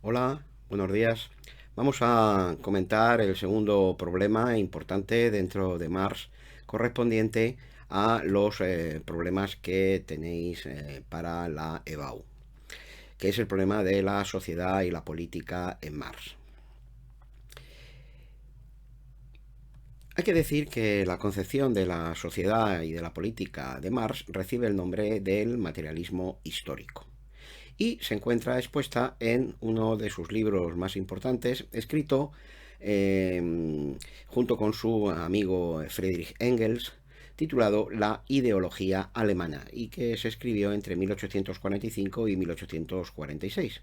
Hola, buenos días. Vamos a comentar el segundo problema importante dentro de Marx correspondiente a los problemas que tenéis para la EBAU, que es el problema de la sociedad y la política en Marx. Hay que decir que la concepción de la sociedad y de la política de Marx recibe el nombre del materialismo histórico y se encuentra expuesta en uno de sus libros más importantes, escrito junto con su amigo Friedrich Engels, titulado La ideología alemana, y que se escribió entre 1845 y 1846.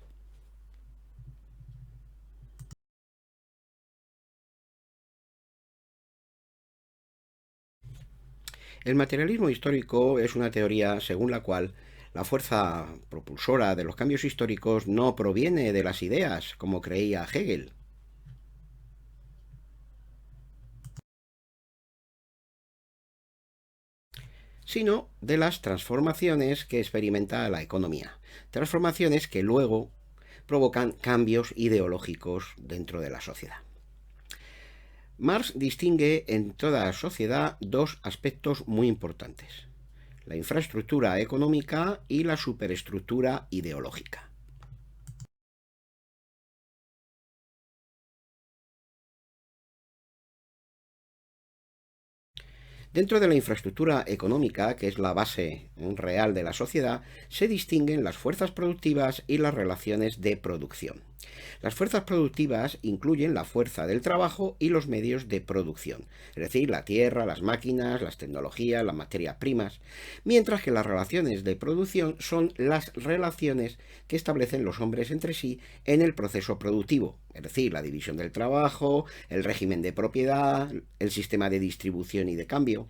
El materialismo histórico es una teoría según la cual la fuerza propulsora de los cambios históricos no proviene de las ideas, como creía Hegel, sino de las transformaciones que experimenta la economía. Transformaciones que luego provocan cambios ideológicos dentro de la sociedad. Marx distingue en toda sociedad dos aspectos muy importantes: la infraestructura económica y la superestructura ideológica. Dentro de la infraestructura económica, que es la base real de la sociedad, se distinguen las fuerzas productivas y las relaciones de producción. Las fuerzas productivas incluyen la fuerza del trabajo y los medios de producción, es decir, la tierra, las máquinas, las tecnologías, las materias primas, mientras que las relaciones de producción son las relaciones que establecen los hombres entre sí en el proceso productivo, es decir, la división del trabajo, el régimen de propiedad, el sistema de distribución y de cambio.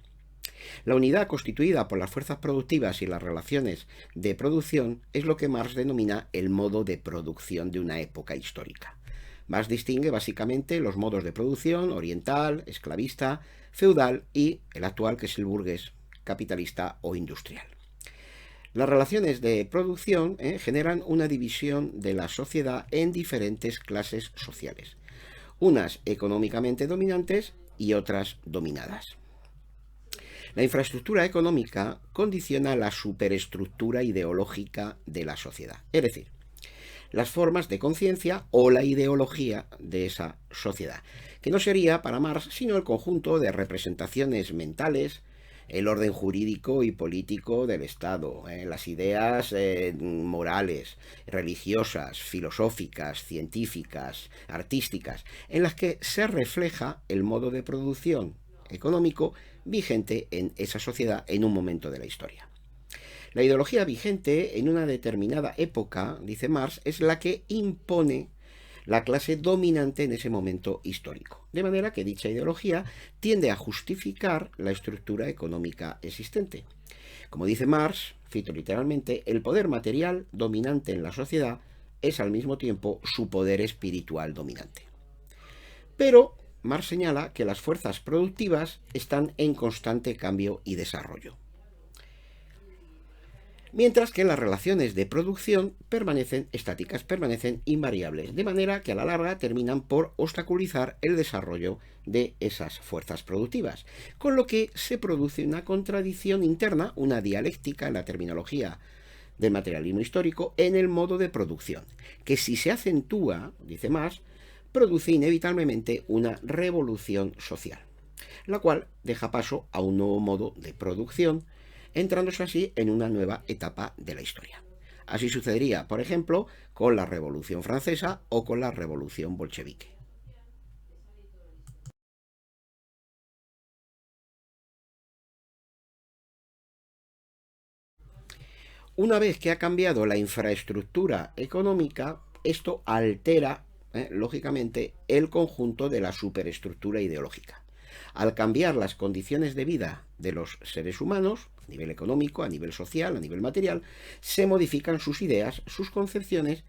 La unidad constituida por las fuerzas productivas y las relaciones de producción es lo que Marx denomina el modo de producción de una época histórica. Marx distingue básicamente los modos de producción: oriental, esclavista, feudal y el actual, que es el burgués, capitalista o industrial. Las relaciones de producción generan una división de la sociedad en diferentes clases sociales, unas económicamente dominantes y otras dominadas. La infraestructura económica condiciona la superestructura ideológica de la sociedad, es decir, las formas de conciencia o la ideología de esa sociedad, que no sería para Marx sino el conjunto de representaciones mentales, el orden jurídico y político del Estado, las ideas morales, religiosas, filosóficas, científicas, artísticas, en las que se refleja el modo de producción económico vigente en esa sociedad en un momento de la historia. La ideología vigente en una determinada época, dice Marx, es la que impone la clase dominante en ese momento histórico. De manera que dicha ideología tiende a justificar la estructura económica existente. Como dice Marx, cito literalmente, el poder material dominante en la sociedad es al mismo tiempo su poder espiritual dominante. Pero Marx señala que las fuerzas productivas están en constante cambio y desarrollo, mientras que las relaciones de producción permanecen estáticas, permanecen invariables, de manera que a la larga terminan por obstaculizar el desarrollo de esas fuerzas productivas, con lo que se produce una contradicción interna, una dialéctica en la terminología del materialismo histórico, en el modo de producción, que si se acentúa, dice más, produce inevitablemente una revolución social, la cual deja paso a un nuevo modo de producción, entrándose así en una nueva etapa de la historia. Así sucedería, por ejemplo, con la Revolución Francesa o con la Revolución Bolchevique. Una vez que ha cambiado la infraestructura económica, esto altera, lógicamente, el conjunto de la superestructura ideológica. Al cambiar las condiciones de vida de los seres humanos, a nivel económico, a nivel social, a nivel material, se modifican sus ideas, sus concepciones,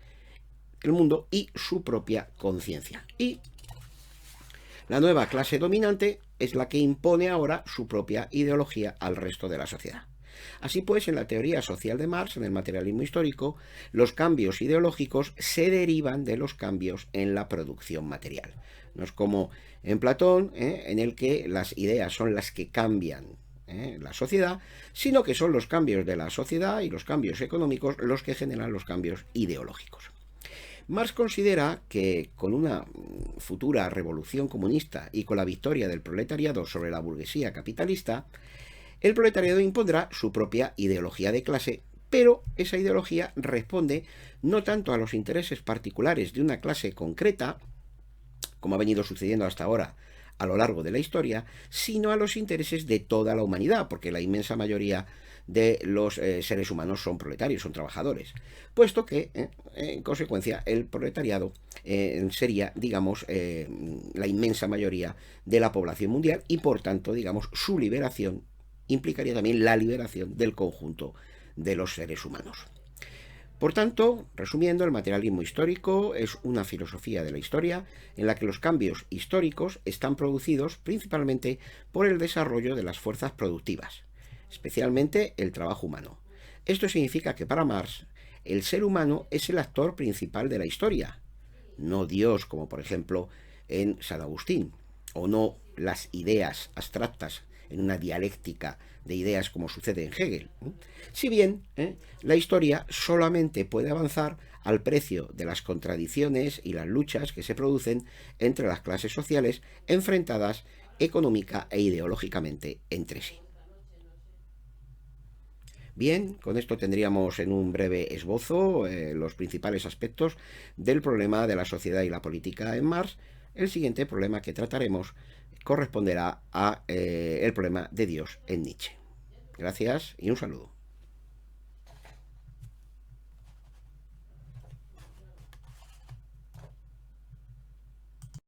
el mundo y su propia conciencia. Y la nueva clase dominante es la que impone ahora su propia ideología al resto de la sociedad. Así pues, en la teoría social de Marx, en el materialismo histórico, los cambios ideológicos se derivan de los cambios en la producción material. No es como en Platón, en el que las ideas son las que cambian la sociedad, sino que son los cambios de la sociedad y los cambios económicos los que generan los cambios ideológicos. Marx considera que con una futura revolución comunista y con la victoria del proletariado sobre la burguesía capitalista, el proletariado impondrá su propia ideología de clase, pero esa ideología responde no tanto a los intereses particulares de una clase concreta, como ha venido sucediendo hasta ahora a lo largo de la historia, sino a los intereses de toda la humanidad, porque la inmensa mayoría de los seres humanos son proletarios, son trabajadores, puesto que, en consecuencia, el proletariado sería, digamos, la inmensa mayoría de la población mundial y, por tanto, digamos, su liberación implicaría también la liberación del conjunto de los seres humanos. Por tanto, resumiendo, el materialismo histórico es una filosofía de la historia en la que los cambios históricos están producidos principalmente por el desarrollo de las fuerzas productivas, especialmente el trabajo humano. Esto significa que para Marx, el ser humano es el actor principal de la historia, no Dios, como por ejemplo en San Agustín, o no las ideas abstractas en una dialéctica de ideas como sucede en Hegel. Si bien la historia solamente puede avanzar al precio de las contradicciones y las luchas que se producen entre las clases sociales enfrentadas económica e ideológicamente entre sí. Bien, con esto tendríamos en un breve esbozo los principales aspectos del problema de la sociedad y la política en Marx. El siguiente problema que trataremos corresponderá a el problema de Dios en Nietzsche. Gracias y un saludo.